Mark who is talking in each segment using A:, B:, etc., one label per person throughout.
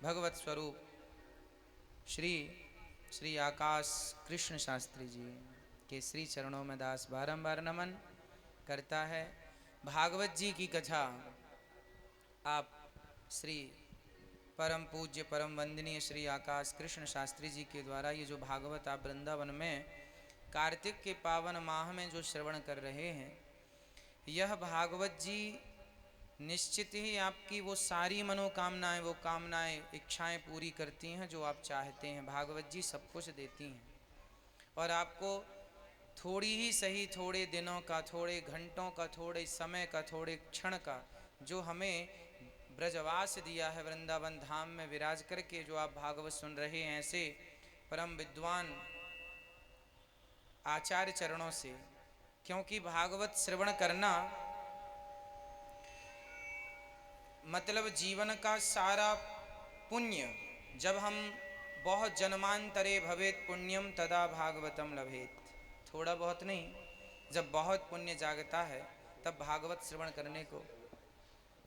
A: भगवत स्वरूप श्री श्री आकाश कृष्ण शास्त्री जी के श्री चरणों में दास बारंबार नमन करता है। भागवत जी की कथा आप श्री परम पूज्य परम वंदनीय श्री आकाश कृष्ण शास्त्री जी के द्वारा ये जो भागवत आप वृंदावन में कार्तिक के पावन माह में जो श्रवण कर रहे हैं, यह भागवत जी निश्चित ही आपकी वो सारी मनोकामनाएं, वो कामनाएं, इच्छाएं पूरी करती हैं जो आप चाहते हैं। भागवत जी सब कुछ देती हैं और आपको थोड़ी ही सही, थोड़े दिनों का, थोड़े घंटों का, थोड़े समय का, थोड़े क्षण का जो हमें ब्रजवास दिया है, वृंदावन धाम में विराज करके जो आप भागवत सुन रहे हैं, ऐसे परम विद्वान आचार्य चरणों से। क्योंकि भागवत श्रवण करना मतलब जीवन का सारा पुण्य, जब हम बहुत जन्मांतरे भवेत पुण्यम तदा भागवतम लभेत, थोड़ा बहुत नहीं, जब बहुत पुण्य जागता है तब भागवत श्रवण करने को,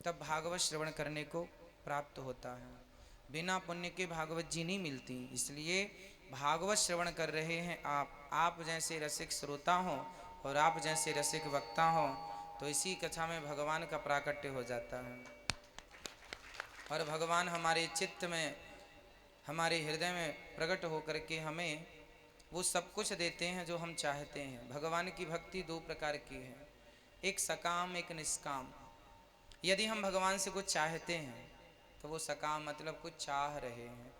A: तब भागवत श्रवण करने को प्राप्त होता है। बिना पुण्य के भागवत जी नहीं मिलती। इसलिए भागवत श्रवण कर रहे हैं आप जैसे रसिक श्रोता हों और आप जैसे रसिक वक्ता हों, तो इसी कथा में भगवान का प्राकट्य हो जाता है और भगवान हमारे चित्त में, हमारे हृदय में प्रकट होकर के हमें वो सब कुछ देते हैं जो हम चाहते हैं। भगवान की भक्ति दो प्रकार की है, एक सकाम, एक निष्काम। यदि हम भगवान से कुछ चाहते हैं तो वो सकाम मतलब कुछ चाह रहे हैं,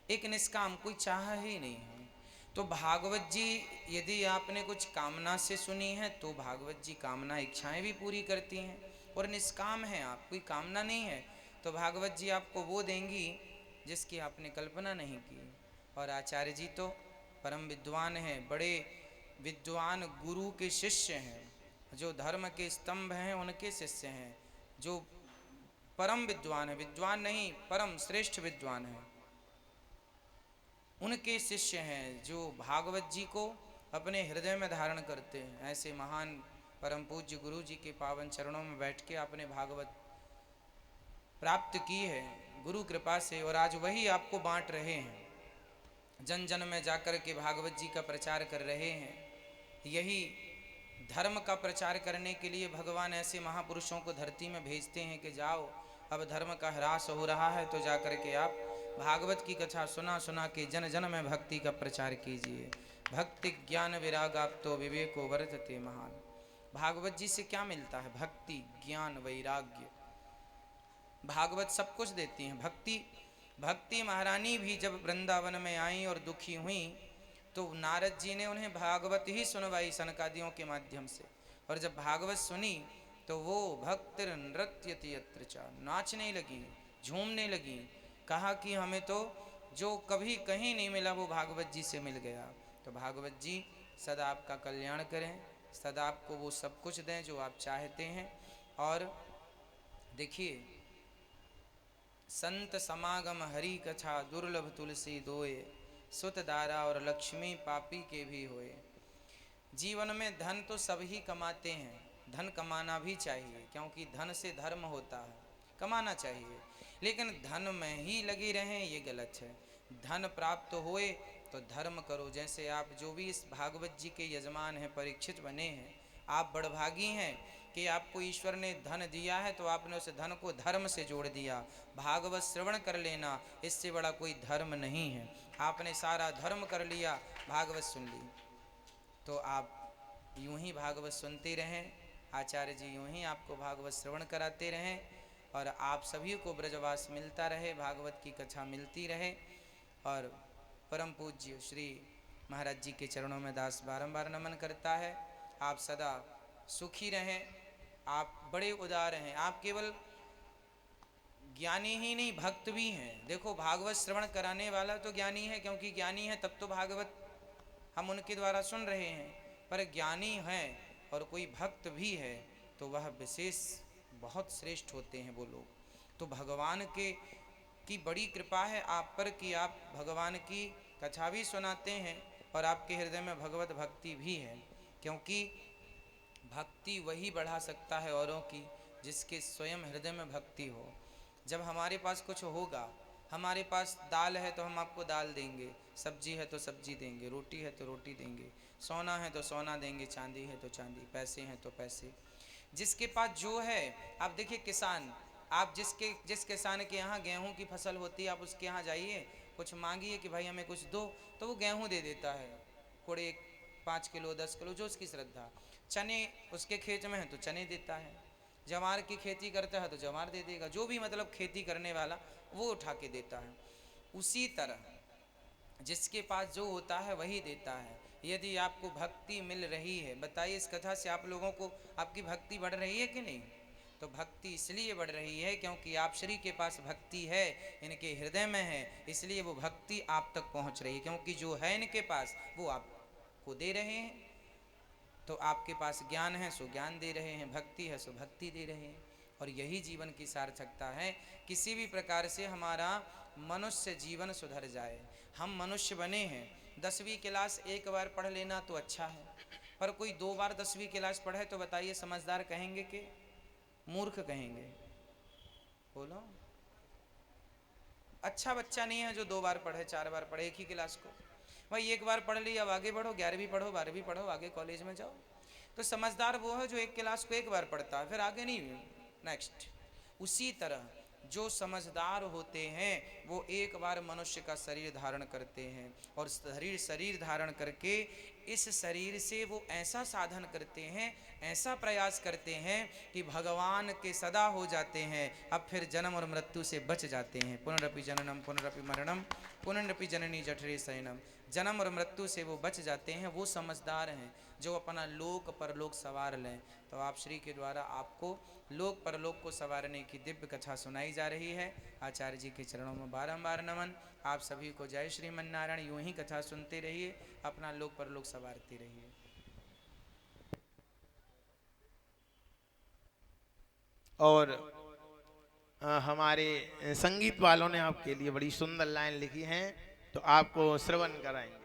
A: एक निष्काम कोई चाह ही नहीं है। तो भागवत जी यदि आपने कुछ कामना से सुनी है तो भागवत जी कामना इच्छाएं भी पूरी करती हैं, और निष्काम है, आप कोई कामना नहीं है तो भागवत जी आपको वो देंगी जिसकी आपने कल्पना नहीं की। और आचार्य जी तो परम विद्वान हैं, बड़े विद्वान गुरु के शिष्य हैं, जो धर्म के स्तंभ हैं उनके शिष्य हैं, जो परम विद्वान है, विद्वान नहीं परम श्रेष्ठ विद्वान है, उनके शिष्य हैं जो भागवत जी को अपने हृदय में धारण करते हैं। ऐसे महान परम पूज्य गुरु जी के पावन चरणों में बैठ के आपने भागवत प्राप्त की है गुरु कृपा से, और आज वही आपको बांट रहे हैं, जन जन में जाकर के भागवत जी का प्रचार कर रहे हैं। यही धर्म का प्रचार करने के लिए भगवान ऐसे महापुरुषों को धरती में भेजते हैं कि जाओ, अब धर्म का ह्रास हो रहा है तो जाकर के आप भागवत की कथा सुना सुना के जन जन में भक्ति का प्रचार कीजिए। भक्ति ज्ञान विराग आप तो विवेको वर्तते महान। भागवत जी से क्या मिलता है? भक्ति, ज्ञान, वैराग्य। भागवत सब कुछ देती हैं। भक्ति महारानी भी जब वृंदावन में आई और दुखी हुई तो नारद जी ने उन्हें भागवत ही सुनवाई सनकादियों के माध्यम से, और जब भागवत सुनी तो वो भक्त नृत्यति यत्र च, नाचने लगी, झूमने लगी। कहा कि हमें तो जो कभी कहीं नहीं मिला वो भागवत जी से मिल गया। तो भागवत जी सदा आपका कल्याण करें, सदा आपको वो सब कुछ दें जो आप चाहते हैं। और देखिए, संत समागम हरि कथा दुर्लभ तुलसी दोए, सुत दारा और लक्ष्मी पापी के भी होए। जीवन में धन तो सभी कमाते हैं, धन कमाना भी चाहिए क्योंकि धन से धर्म होता है, कमाना चाहिए, लेकिन धन में ही लगे रहें ये गलत है। धन प्राप्त होए तो धर्म करो। जैसे आप जो भी इस भागवत जी के यजमान हैं, परीक्षित बने हैं, आप बड़भागी हैं कि आपको ईश्वर ने धन दिया है तो आपने उस धन को धर्म से जोड़ दिया। भागवत श्रवण कर लेना, इससे बड़ा कोई धर्म नहीं है। आपने सारा धर्म कर लिया, भागवत सुन ली, तो आप यूं ही भागवत सुनते रहें, आचार्य जी यूं ही आपको भागवत श्रवण कराते रहें और आप सभी को ब्रजवास मिलता रहे, भागवत की कथा मिलती रहे। और परम पूज्य श्री महाराज जी के चरणों में दास बारंबार नमन करता है। आप सदा सुखी रहें, आप बड़े उदार हैं, आप केवल ज्ञानी ही नहीं भक्त भी हैं। देखो, भागवत श्रवण कराने वाला तो ज्ञानी है, क्योंकि ज्ञानी है तब तो भागवत हम उनके द्वारा सुन रहे हैं, पर ज्ञानी हैं और कोई भक्त भी है तो वह विशेष बहुत श्रेष्ठ होते हैं वो लोग। तो भगवान के की बड़ी कृपा है आप पर कि आप भगवान की कथा भी सुनाते हैं और आपके हृदय में भगवत भक्ति भी है, क्योंकि भक्ति वही बढ़ा सकता है औरों की जिसके स्वयं हृदय में भक्ति हो। जब हमारे पास कुछ होगा हमारे पास दाल है तो हम आपको दाल देंगे, सब्जी है तो सब्जी देंगे, रोटी है तो रोटी देंगे, सोना है तो सोना देंगे, चांदी है तो चांदी, पैसे हैं तो पैसे। जिसके पास जो है, आप देखिए किसान, आप जिस किसान के यहाँ गेहूं की फसल होती है, आप उसके यहाँ जाइए, कुछ मांगिए कि भाई हमें कुछ दो, तो वो गेहूं दे देता है, कोड़े 5 किलो 10 किलो, जो उसकी श्रद्धा। चने उसके खेत में है तो चने देता है, जवार की खेती करता है तो जवार दे देगा, जो भी मतलब खेती करने वाला वो उठा के देता है। उसी तरह जिसके पास जो होता है वही देता है। यदि आपको भक्ति मिल रही है, बताइए इस कथा से आप लोगों को आपकी भक्ति बढ़ रही है कि नहीं? तो भक्ति इसलिए बढ़ रही है क्योंकि आप श्री के पास भक्ति है, इनके हृदय में है, इसलिए वो भक्ति आप तक पहुंच रही है, क्योंकि जो है इनके पास वो आपको दे रहे हैं। तो आपके पास ज्ञान है सो ज्ञान दे रहे हैं, भक्ति है सो भक्ति दे रहे हैं, और यही जीवन की सार्थकता है। किसी भी प्रकार से हमारा मनुष्य जीवन सुधर जाए। हम मनुष्य बने हैं, 10वीं क्लास एक बार पढ़ लेना तो अच्छा है, पर कोई 2 बार 10वीं क्लास पढ़े तो बताइए समझदार कहेंगे कि मूर्ख कहेंगे? बोलो। अच्छा बच्चा नहीं है जो 2 बार पढ़े 4 बार पढ़े एक ही क्लास को। भाई एक बार पढ़ ली, अब आगे बढ़ो, 11वीं पढ़ो, 12वीं पढ़ो, आगे कॉलेज में जाओ। तो समझदार वो है जो एक क्लास को एक बार पढ़ता है, फिर आगे नहीं, नेक्स्ट। उसी तरह जो समझदार होते हैं वो एक बार मनुष्य का शरीर धारण करते हैं, और शरीर धारण करके इस शरीर से वो ऐसा साधन करते हैं, ऐसा प्रयास करते हैं कि भगवान के सदा हो जाते हैं। अब फिर जन्म और मृत्यु से बच जाते हैं। पुनरपि जननम पुनरपि मरणम पुनरपि जननी जठरे शयनम। जन्म और मृत्यु से वो बच जाते हैं, वो समझदार हैं जो अपना लोक परलोक सवार लें। तो आप श्री के द्वारा आपको लोक परलोक को संवारने की दिव्य कथा सुनाई जा रही है। आचार्य जी के चरणों में बारंबार नमन। आप सभी को जय श्रीमन नारायण। यूं ही कथा सुनते रहिए, अपना लोक परलोक संवारते रहिए।
B: और हमारे संगीत वालों ने आपके लिए बड़ी सुंदर लाइन लिखी हैं, तो आपको श्रवण कराएंगे।